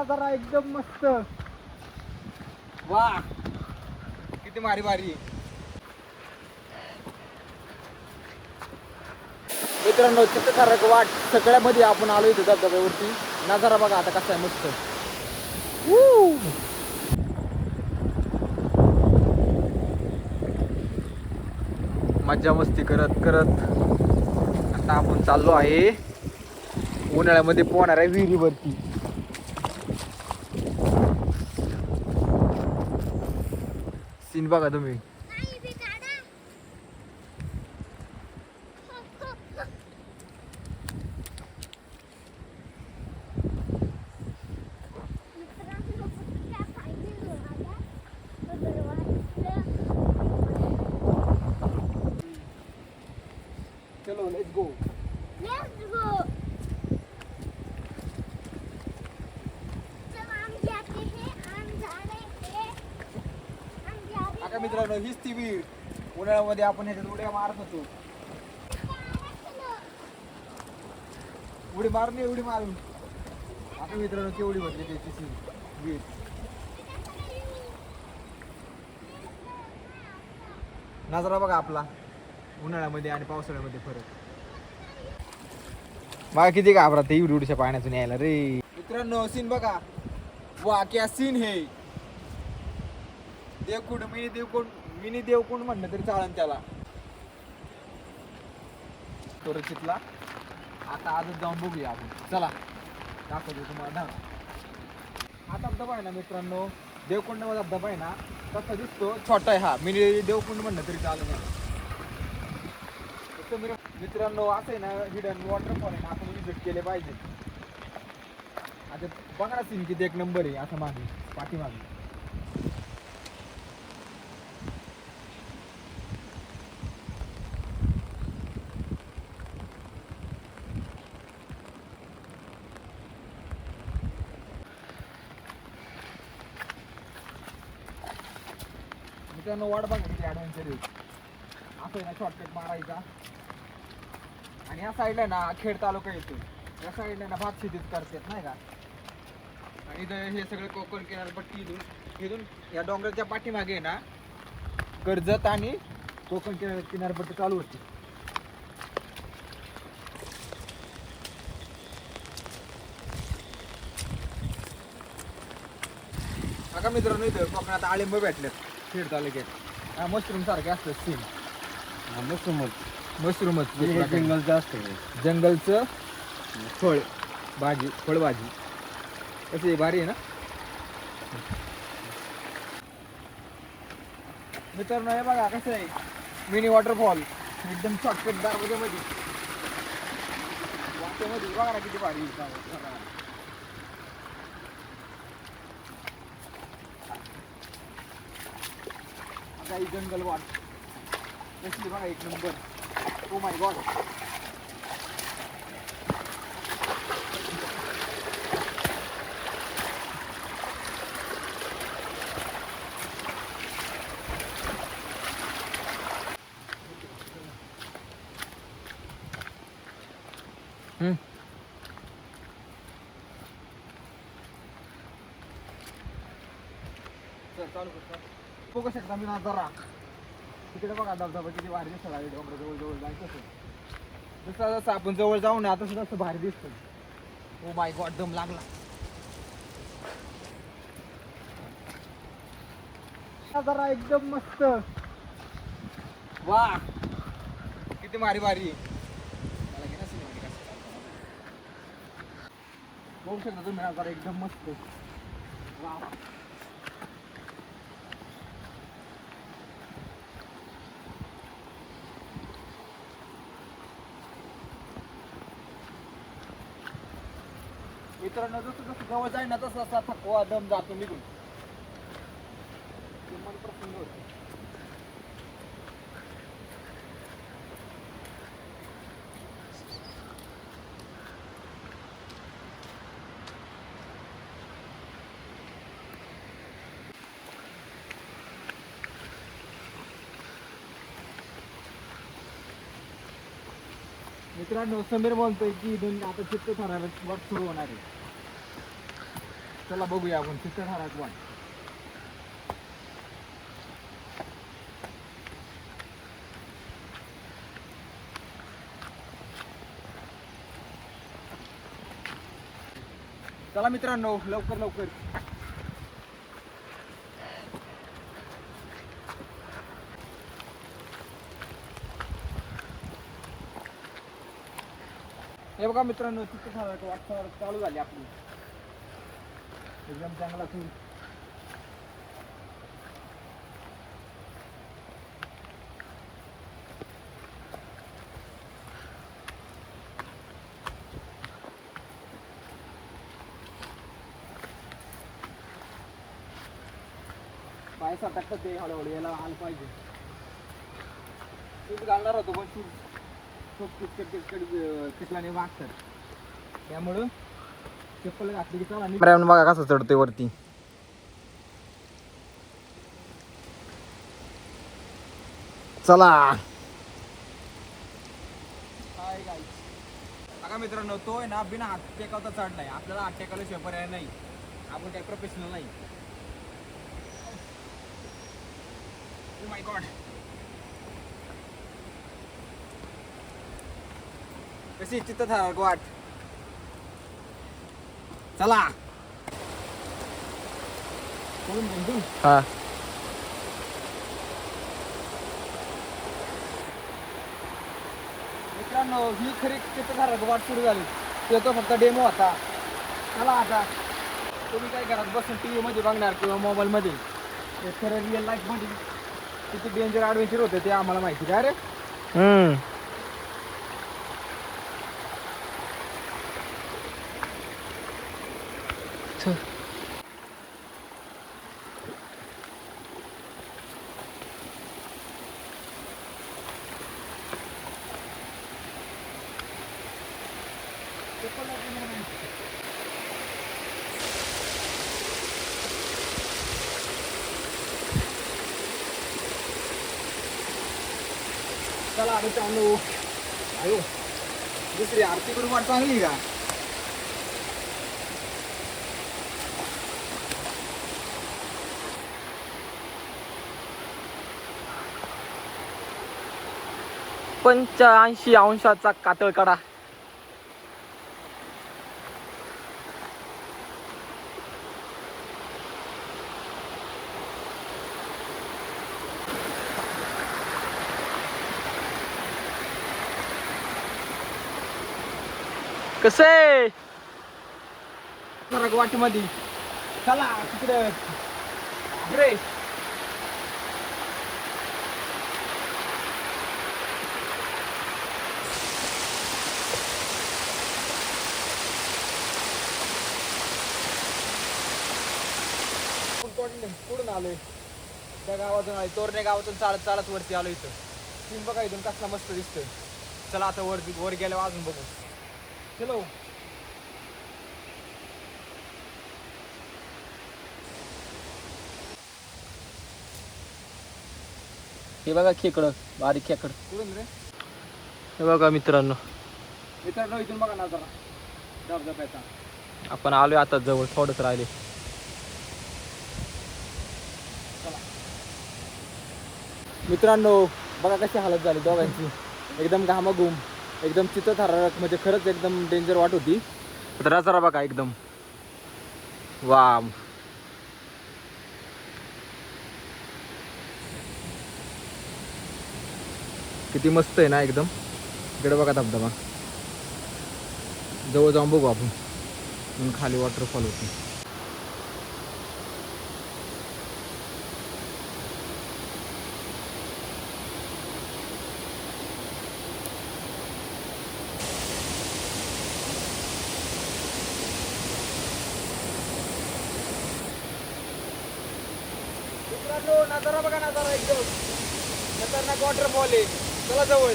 जरा एकदम मस्त. वा किती भारी भारी. मित्रांनो चित्रकारक वाट सगळ्यामध्ये आपण आलो इथे धबधब्यावरती. नजारा बघा आता कसा आहे मस्त. मज्जा मस्ती करत करत आता आपण चाललो आहे उन्हाळ्यामध्ये पोहणार आहे विहिरीवरती. सीन बघा तुम्ही. चलो लेट्स गो. आता मित्रांनो हीच ती विहीर उन्हाळ्यामध्ये आपण ह्याच्यात उड्या मारत होतो. उडी मारून उडी मारून आता मित्रांनो केवढी भरली त्याची विहीर. नजारा बघा आपला उन्हाळ्यामध्ये आणि पावसाळ्यामध्ये फरक. मला किती घाबरत एवढ्या पाण्यातून यायला रे. मित्रांनो सीन बघा. वा क्या सीन हे. देवकुंड मिनी देवकुंड म्हणलं तरी चालन त्याला. सुरक्षितला आता आजच जाऊन बघूया आपण. चला दाखवतो तुम्हाला. हा धबधबा आहे ना मित्रांनो देवकुंड धबधबा आहे ना कसा दिसतो छोटा आहे. हा मिनी देवकुंड म्हणलं तरी चालेल. मित्रांनो असं आहे ना हिडन वॉटरफॉल आहे ना आपण विजिट केले पाहिजे. आता बघा ना सीन किती एक नंबर आहे. असं मागे पाठीमागे मित्रांनो वाट बघा किती ॲडव्हेंचर आहे. असं आहे ना शॉर्टकट मारायचा आणि या साईडला ना खेड तालुका येतो. या साईडला ना भात शेतीच करतात नाही का. आणि इथं हे सगळं कोकण किनारपट्टी इथून या डोंगराच्या पाठीमागे आहे ना कर्जत आणि कोकण किनारपट्टी चालू होती. बघा मित्रांनो इथं कोकणात आळिंब भेटल्यात खेड तालुक्यात. मशरूम सारखे असतात सीन. मशरूमच जंगलचं असतं. जंगलचं फळभाजी कशी भारी आहे ना. मित्रांनो हे बघा कसं आहे मिनी वॉटरफॉल एकदम शॉर्टकट दारवाज्यामध्ये वाटेमध्ये. बघा ना किती भारी. आता ही जंगल वाट कसली बघा एक नंबर. Oh my God. चालू बघू शकता मी जरा तिकडे बघा धबधबा किती भारी दिसतो. डोंगर जवळ जवळ जायचं जसं जसं आपण जवळ जाऊ ना तसं तसं भारी दिसतं. ओ माय गॉड दम लागला. जरा एकदम मस्त. वा किती भारी भारी. बघू शकता तुम्ही जरा एकदम मस्त. वा मित्रांनो जसं जसं जवळ जाईल ना तसं असा थकवा दम जातो निघून. मन प्रसन्न होतं. मित्रांनो समीर बोलतोय की इथून आता चित्त ठराविक वर्क सुरू होणार आहे. चला बघूया आपण चित्तथरारक वाट. चला मित्रांनो, लवकर लवकर. हे बघा मित्रांनो, चित्तथरारक वाट चालू झाली आपली. एकदम जंगलातून. पाय सटकतं ते हळूहळू, याला आलं पाहिजे. शूज घालणार होतो पण शूज खूप किचकट चिखलाने वागतात, त्यामुळं चप्पल घातली की चला. बघा कसं चढतोय वरती. चला. बघा मित्रांनो, तो आहे ना बिना हात टेकावता चढलाय. आपल्याला हात टेकायला शिवाय पर्याय नाही, आपण काही प्रोफेशनल नाही. Oh my God. कशी चित्तथरारक वाट. चला. हा. मित्रांनो, ही खरी चित्तथरारक वाट सुरू झाली. तो फक्त डेमो होता. चला आता. तुम्ही काय घरात बसून टीव्ही मध्ये बघणार किंवा मोबाईल मध्ये, खरं रिअल लाईफ मध्ये किती डेंजर ॲडव्हेंचर होते ते आम्हाला माहिती का रे. चला आम्ही चालू. अयो, दुसरी आरतीकडून वाट चांगली का. $85 कातळकडा. कसे वाटीमध्ये. चला तिकडे. रे कुठून आलोय, त्या गावातून आलोय. तोरणे गावातून चालत चालत वरती आलो. इथं सीन बघा इथून कसला मस्त दिसतोय. चला आता वर गेल्यावर अजून बघू. चलो. हे बघा खेकडं, बारीक खेकड. कुठून रे. हे बघा मित्रांनो, इथून बघा ना जरा धबधब्याचा. आपण आलोय आता जवळ, थोडंच राहिले. मित्रांनो बघा कशी हालत झाली दोघांची. एकदम घामाघूम, एकदम चित्तथरारक, म्हणजे खरंच एकदम डेंजर वाट होती. जरा बघा एकदम. वा, किती मस्त आहे ना एकदम. इकडे बघा धबधबा. जवळ जाऊन बघू आपण. खाली वॉटरफॉल होती. नजारा बघा, नजारा एकदम खतरनाक वॉटरफॉल आहे. चला जवळ.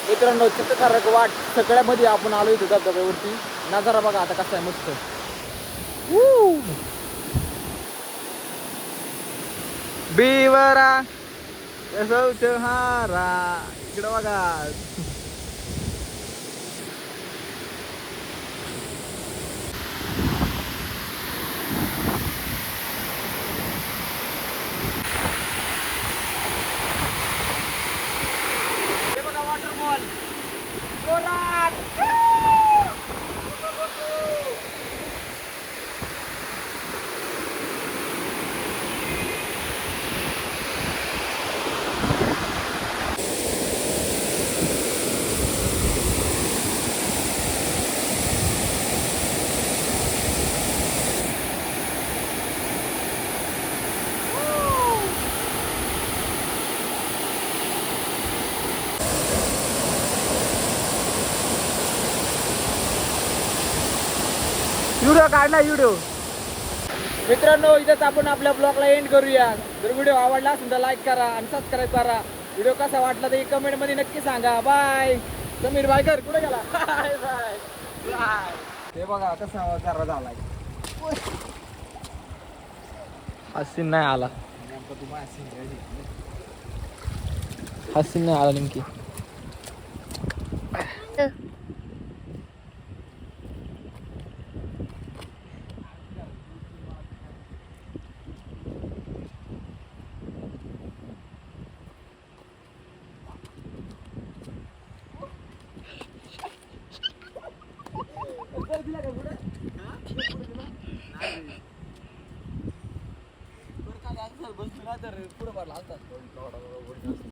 मित्रांनो चित्तथरारक वाट सगळ्यामध्ये आपण आलो इथे धबधब्यावरती. नजारा बघा आता कसा आहे मस्त. बेवरा हारा इकडं बघा. हे बघा वॉटरफॉल जोरात. व्हिडिओ काढला व्हिडिओ. मित्रांनो इथेच आपण आपल्या ब्लॉगला एंड करूया. जर व्हिडिओ आवडला असेल तर लाईक करा आणि सबस्क्राईब करा. व्हिडिओ कसा वाटला ते कमेंट मध्ये नक्की सांगा. बाय. समीर बायकर कुठे गेला? Bye bye bye. हे बघा कसा जरा झालाय. हसीन नाही आला. नेमकं तू माझ्या सिंगल हसीन नाही आला नेमकी. पुढे